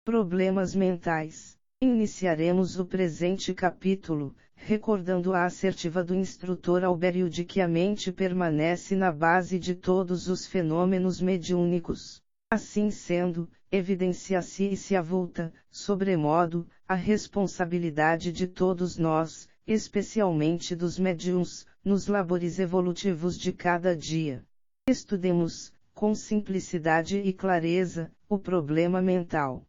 Problemas mentais. Iniciaremos o presente capítulo, recordando a assertiva do instrutor Albério de que a mente permanece na base de todos os fenômenos mediúnicos. Assim sendo, evidencia-se e se avulta, sobremodo, a responsabilidade de todos nós, especialmente dos médiuns, nos labores evolutivos de cada dia. Estudemos, com simplicidade e clareza, o problema mental.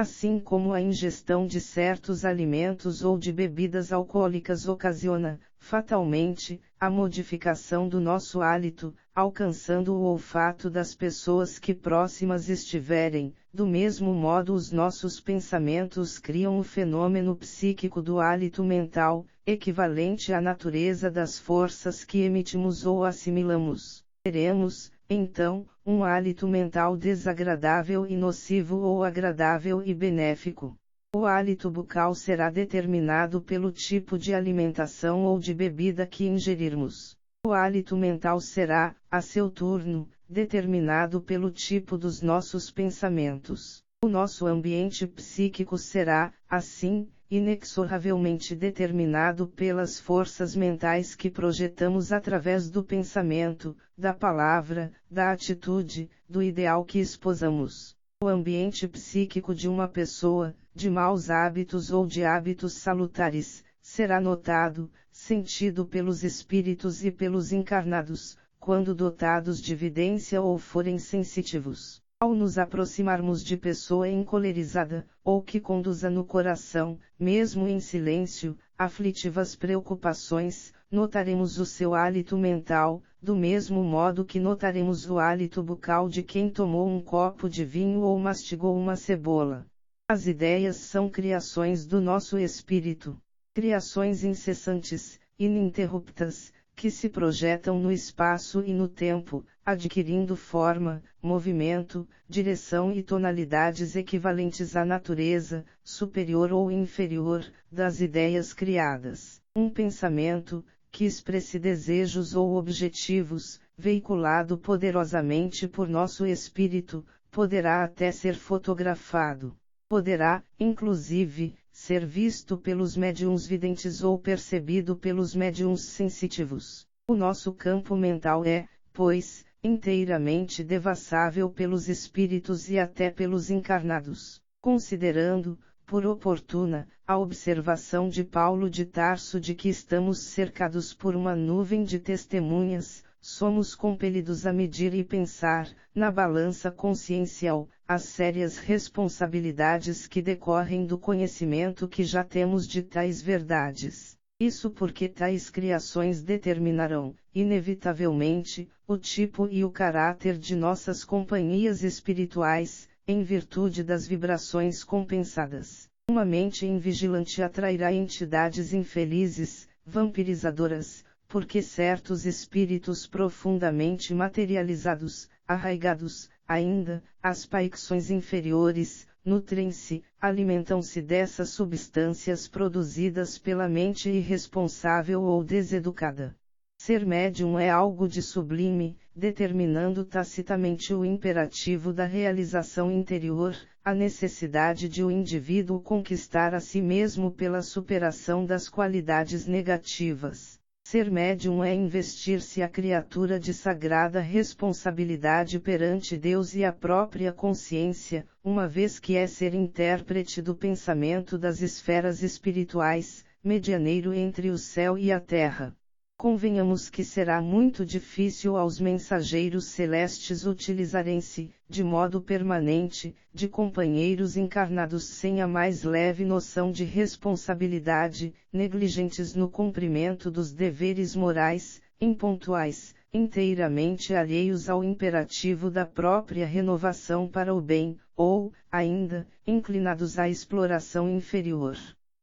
Assim como a ingestão de certos alimentos ou de bebidas alcoólicas ocasiona, fatalmente, a modificação do nosso hálito, alcançando o olfato das pessoas que próximas estiverem, do mesmo modo os nossos pensamentos criam o fenômeno psíquico do hálito mental, equivalente à natureza das forças que emitimos ou assimilamos. Teremos, então, um hálito mental desagradável e nocivo ou agradável e benéfico. O hálito bucal será determinado pelo tipo de alimentação ou de bebida que ingerirmos. O hálito mental será, a seu turno, determinado pelo tipo dos nossos pensamentos. O nosso ambiente psíquico será, assim, inexoravelmente determinado pelas forças mentais que projetamos através do pensamento, da palavra, da atitude, do ideal que esposamos. O ambiente psíquico de uma pessoa, de maus hábitos ou de hábitos salutares, será notado, sentido pelos espíritos e pelos encarnados, quando dotados de vidência ou forem sensitivos. Ao nos aproximarmos de pessoa encolerizada, ou que conduza no coração, mesmo em silêncio, aflitivas preocupações, notaremos o seu hálito mental, do mesmo modo que notaremos o hálito bucal de quem tomou um copo de vinho ou mastigou uma cebola. As ideias são criações do nosso espírito. Criações incessantes, ininterruptas, que se projetam no espaço e no tempo, adquirindo forma, movimento, direção e tonalidades equivalentes à natureza, superior ou inferior, das ideias criadas. Um pensamento, que expresse desejos ou objetivos, veiculado poderosamente por nosso espírito, poderá até ser fotografado. Poderá, inclusive, ser visto pelos médiuns videntes ou percebido pelos médiuns sensitivos. O nosso campo mental é, pois, inteiramente devassável pelos espíritos e até pelos encarnados. Considerando, por oportuna, a observação de Paulo de Tarso de que estamos cercados por uma nuvem de testemunhas, somos compelidos a medir e pensar, na balança consciencial, as sérias responsabilidades que decorrem do conhecimento que já temos de tais verdades. Isso porque tais criações determinarão, inevitavelmente, o tipo e o caráter de nossas companhias espirituais, em virtude das vibrações compensadas. Uma mente invigilante atrairá entidades infelizes, vampirizadoras, porque certos espíritos profundamente materializados, arraigados, ainda, às paixões inferiores, nutrem-se, alimentam-se dessas substâncias produzidas pela mente irresponsável ou deseducada. Ser médium é algo de sublime, determinando tacitamente o imperativo da realização interior, a necessidade de o indivíduo conquistar a si mesmo pela superação das qualidades negativas. Ser médium é investir-se a criatura de sagrada responsabilidade perante Deus e a própria consciência, uma vez que é ser intérprete do pensamento das esferas espirituais, medianeiro entre o céu e a terra. Convenhamos que será muito difícil aos mensageiros celestes utilizarem-se, de modo permanente, de companheiros encarnados sem a mais leve noção de responsabilidade, negligentes no cumprimento dos deveres morais, impontuais, inteiramente alheios ao imperativo da própria renovação para o bem, ou, ainda, inclinados à exploração inferior.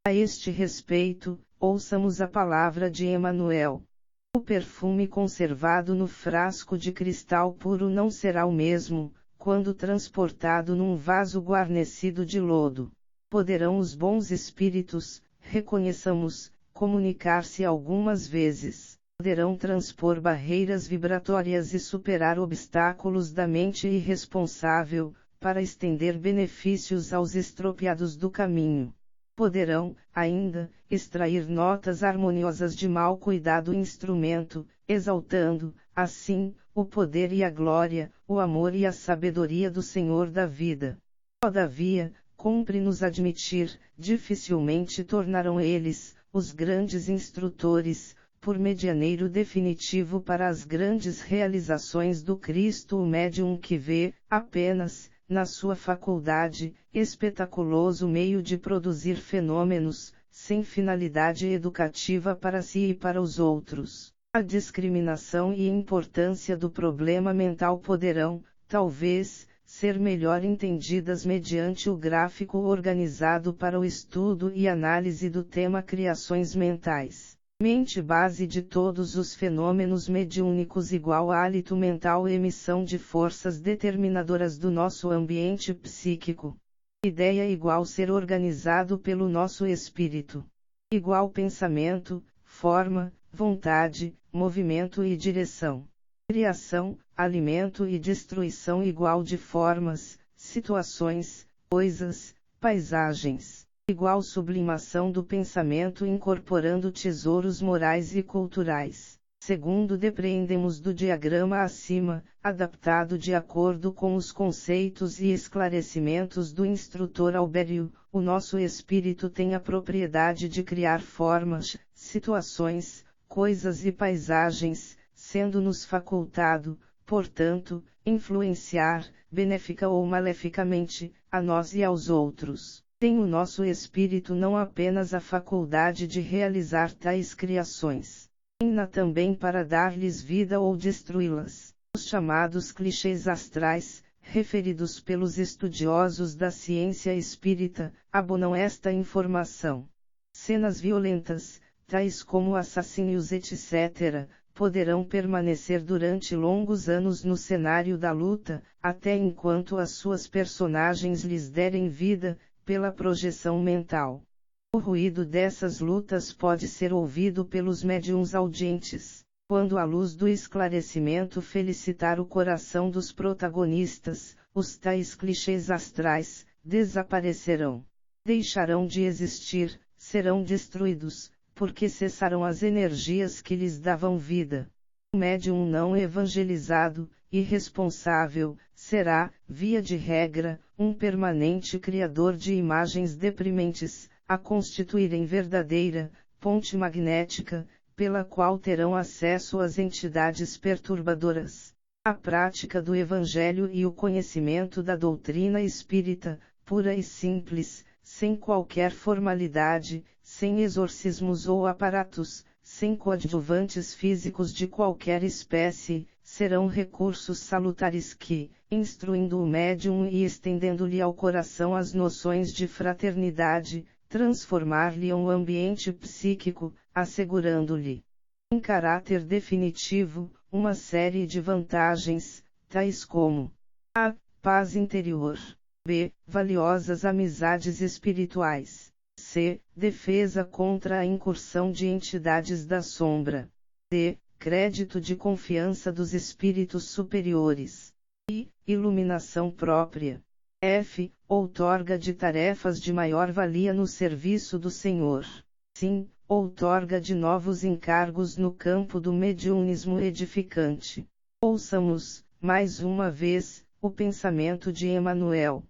A este respeito, ouçamos a palavra de Emanuel. O perfume conservado no frasco de cristal puro não será o mesmo, quando transportado num vaso guarnecido de lodo. Poderão os bons espíritos, reconheçamos, comunicar-se algumas vezes. Poderão transpor barreiras vibratórias e superar obstáculos da mente irresponsável, para estender benefícios aos estropiados do caminho. Poderão, ainda, extrair notas harmoniosas de mal cuidado instrumento, exaltando, assim, o poder e a glória, o amor e a sabedoria do Senhor da vida. Todavia, cumpre-nos admitir, dificilmente tornarão eles, os grandes instrutores, por medianeiro definitivo para as grandes realizações do Cristo o médium que vê, apenas, na sua faculdade, espetaculoso meio de produzir fenômenos, sem finalidade educativa para si e para os outros. A discriminação e importância do problema mental poderão, talvez, ser melhor entendidas mediante o gráfico organizado para o estudo e análise do tema criações mentais. Mente base de todos os fenômenos mediúnicos igual hálito mental emissão de forças determinadoras do nosso ambiente psíquico. Ideia igual ser organizado pelo nosso espírito. Igual pensamento, forma, vontade, movimento e direção. Criação, alimento e destruição igual de formas, situações, coisas, paisagens. Igual sublimação do pensamento incorporando tesouros morais e culturais. Segundo depreendemos do diagrama acima, adaptado de acordo com os conceitos e esclarecimentos do instrutor Albério, o nosso espírito tem a propriedade de criar formas, situações, coisas e paisagens, sendo-nos facultado, portanto, influenciar, benéfica ou maleficamente, a nós e aos outros. Tem o nosso espírito não apenas a faculdade de realizar tais criações, tem-na também para dar-lhes vida ou destruí-las. Os chamados clichês astrais, referidos pelos estudiosos da ciência espírita, abonam esta informação. Cenas violentas, tais como assassínios etc., poderão permanecer durante longos anos no cenário da luta, até enquanto as suas personagens lhes derem vida, pela projeção mental. O ruído dessas lutas pode ser ouvido pelos médiuns audientes, quando a luz do esclarecimento felicitar o coração dos protagonistas, os tais clichês astrais, desaparecerão. Deixarão de existir, serão destruídos, porque cessaram as energias que lhes davam vida. O médium não evangelizado, irresponsável, será, via de regra, um permanente criador de imagens deprimentes, a constituírem verdadeira ponte magnética, pela qual terão acesso às entidades perturbadoras. A prática do Evangelho e o conhecimento da doutrina espírita, pura e simples, sem qualquer formalidade, sem exorcismos ou aparatos, sem coadjuvantes físicos de qualquer espécie, serão recursos salutares que, instruindo o médium e estendendo-lhe ao coração as noções de fraternidade, transformar-lhe-ão o ambiente psíquico, assegurando-lhe, em caráter definitivo, uma série de vantagens, tais como a. Paz interior. B. Valiosas amizades espirituais. C. Defesa contra a incursão de entidades da sombra. D. Crédito de confiança dos espíritos superiores. I. Iluminação própria. F. Outorga de tarefas de maior valia no serviço do Senhor. Sim. Outorga de novos encargos no campo do mediunismo edificante. Ouçamos, mais uma vez, o pensamento de Emmanuel.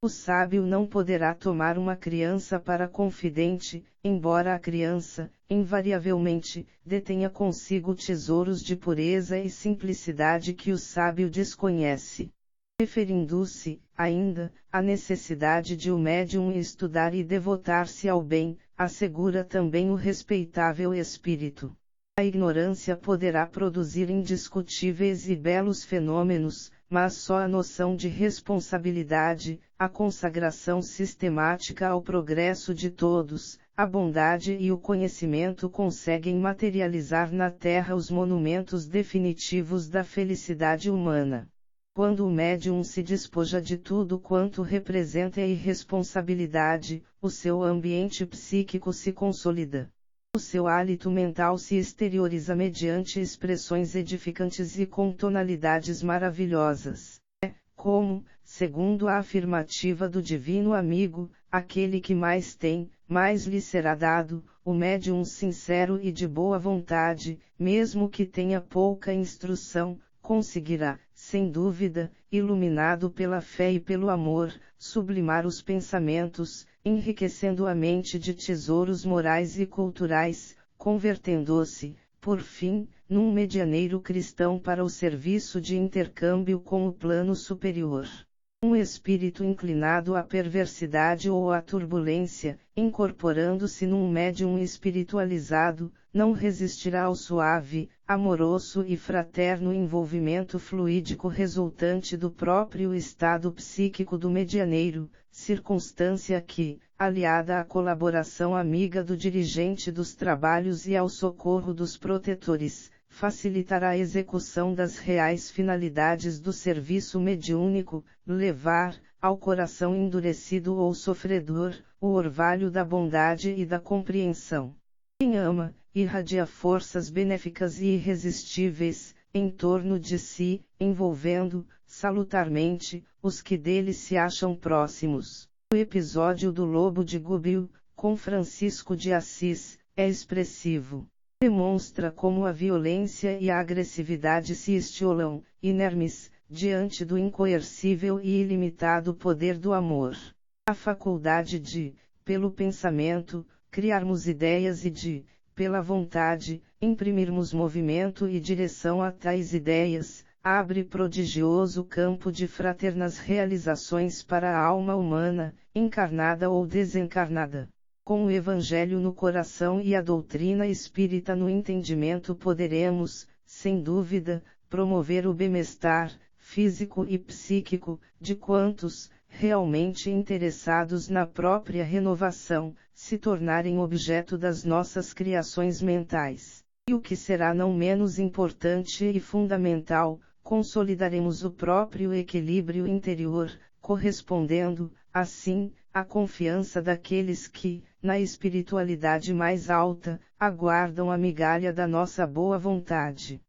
O sábio não poderá tomar uma criança para confidente, embora a criança, invariavelmente, detenha consigo tesouros de pureza e simplicidade que o sábio desconhece. Referindo-se, ainda, à necessidade de o médium estudar e devotar-se ao bem, assegura também o respeitável espírito. A ignorância poderá produzir indiscutíveis e belos fenômenos, mas só a noção de responsabilidade, a consagração sistemática ao progresso de todos, a bondade e o conhecimento conseguem materializar na Terra os monumentos definitivos da felicidade humana. Quando o médium se despoja de tudo quanto representa a irresponsabilidade, o seu ambiente psíquico se consolida. O seu hálito mental se exterioriza mediante expressões edificantes e com tonalidades maravilhosas. como, segundo a afirmativa do divino amigo, aquele que mais tem, mais lhe será dado, o médium sincero e de boa vontade, mesmo que tenha pouca instrução, conseguirá, sem dúvida, iluminado pela fé e pelo amor, sublimar os pensamentos, enriquecendo a mente de tesouros morais e culturais, convertendo-se, por fim, num medianeiro cristão para o serviço de intercâmbio com o plano superior. Um espírito inclinado à perversidade ou à turbulência, incorporando-se num médium espiritualizado, não resistirá ao suave, amoroso e fraterno envolvimento fluídico resultante do próprio estado psíquico do medianeiro, circunstância que, aliada à colaboração amiga do dirigente dos trabalhos e ao socorro dos protetores, facilitará a execução das reais finalidades do serviço mediúnico, levar, ao coração endurecido ou sofredor, o orvalho da bondade e da compreensão. Quem ama, irradia forças benéficas e irresistíveis, em torno de si, envolvendo, salutarmente, os que dele se acham próximos. O episódio do Lobo de Gubbio, com Francisco de Assis, é expressivo. Demonstra como a violência e a agressividade se estiolam, inermes, diante do incoercível e ilimitado poder do amor. A faculdade de, pelo pensamento, criarmos ideias e de, pela vontade, imprimirmos movimento e direção a tais ideias, abre prodigioso campo de fraternas realizações para a alma humana, encarnada ou desencarnada. Com o Evangelho no coração e a doutrina espírita no entendimento poderemos, sem dúvida, promover o bem-estar, físico e psíquico, de quantos, realmente interessados na própria renovação, se tornarem objeto das nossas criações mentais. E o que será não menos importante e fundamental, consolidaremos o próprio equilíbrio interior, correspondendo, assim, à confiança daqueles que, na espiritualidade mais alta, aguardam a migalha da nossa boa vontade.